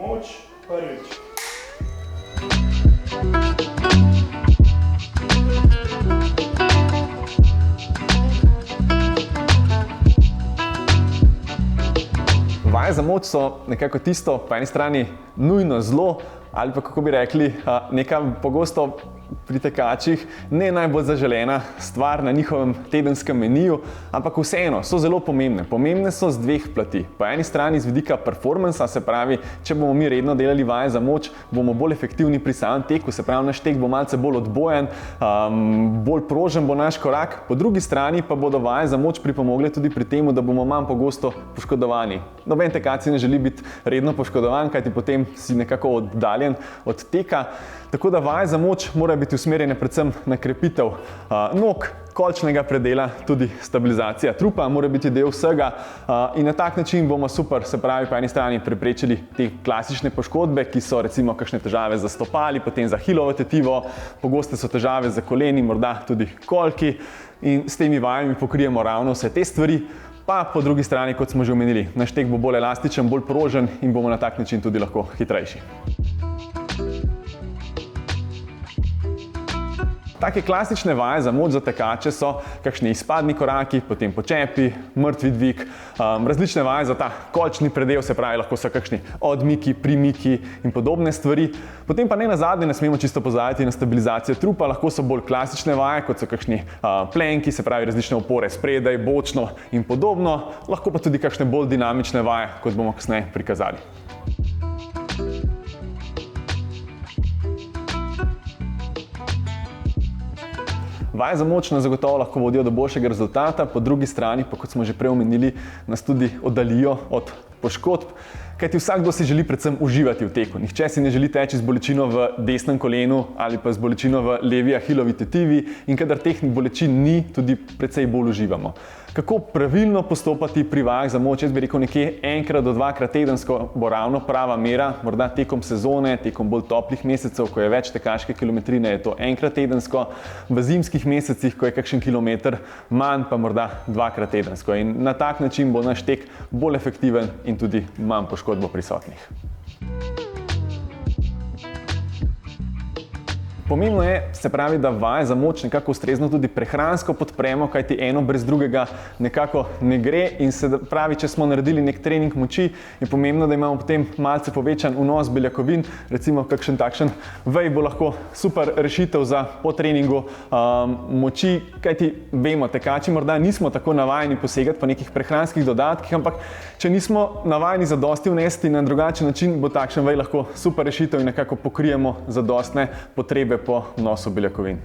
moč prvič. Vaje za moč so nekako tisto, po eni strani nujno zlo, ali pa kako bi rekli, nekam pogosto pri tekačih ne najbolj zaželena stvar na njihovem tedenskem meniju, ampak vseeno so zelo pomembne. Pomembne so z dveh plati. Po eni strani z vidika performansa, se pravi, če bomo mi redno delali vaje za moč, bomo bolj efektivni pri samem teku, se pravi, naš tek bo malce bolj odbojen, bolj prožen bo naš korak. Po drugi strani pa bodo vaje za moč pripomogle tudi pri tem, da bomo manj pogosto poškodovani. Noben tekač si ne želi biti redno poškodovan, kajti potem si nekako oddaljen od teka. Tako da vaje za moč morajo biti usmerjene predvsem na krepitev nog, kolčnega predela, tudi stabilizacija trupa mora biti del vsega in na tak način bomo super, se pravi, po eni strani preprečili te klasične poškodbe, ki so recimo kakšne težave za stopali, potem za ahilovo tetivo, pogoste so težave za koleni, morda tudi kolki in s temi vajami pokrijemo ravno vse te stvari. Pa po drugi strani, kot smo že omenili, naš tek bo bolj elastičen, bolj prožen in bomo na tak način tudi lahko hitrejši. Take klasične vaje za moč za tekače so kakšni izpadni koraki, potem počepi, mrtvi dvig, različne vaje za ta kolčni predel, se pravi, lahko so kakšni odmiki, primiki in podobne stvari. Potem pa ne nazadnje ne smemo čisto pozabiti na stabilizacijo trupa, lahko so bolj klasične vaje, kot so kakšni plenki, se pravi, različne opore spredaj, bočno in podobno, lahko pa tudi kakšne bolj dinamične vaje, kot bomo kasneje prikazali. Vaje za moč nas zagotovo lahko vodijo do boljšega rezultata, po drugi strani pa, kot smo že prej omenili, nas tudi oddaljijo od poškodb, kajti vsakdo si želi predvsem uživati v teku. Nihče si ne želi teči z bolečino v desnem kolenu ali pa z bolečino v levi ahilovi tetivi in kadar teh bolečin ni, tudi precej bolj uživamo. Kako pravilno postopati pri vajah za moč? Jaz bi rekel nekje enkrat do dvakrat tedensko bo ravno prava mera, morda tekom sezone, tekom bolj toplih mesecev, ko je več tekaške kilometrine, je to enkrat tedensko, v zimskih mesecih, ko je kakšen kilometer manj, pa morda dvakrat tedensko. In na tak način bo naš tek bolj efektiven in tudi manj poškodb prisotnih. Pomembno je, se pravi, da vaje za moč nekako ustrezno tudi prehransko podpremo, kajti eno brez drugega nekako ne gre in se pravi, če smo naredili nek trening moči, je pomembno, da imamo potem malce povečan vnos beljakovin, recimo kakšen takšen vej bo lahko super rešitev za po treningu moči, kajti vemo, tekači morda nismo tako navajeni posegati po nekih prehranskih dodatkih, ampak če nismo navajeni zadosti vnesti na drugačen način, bo takšen vej lahko super rešitev in nekako pokrijemo zadostne potrebe po vnosu beljakovin.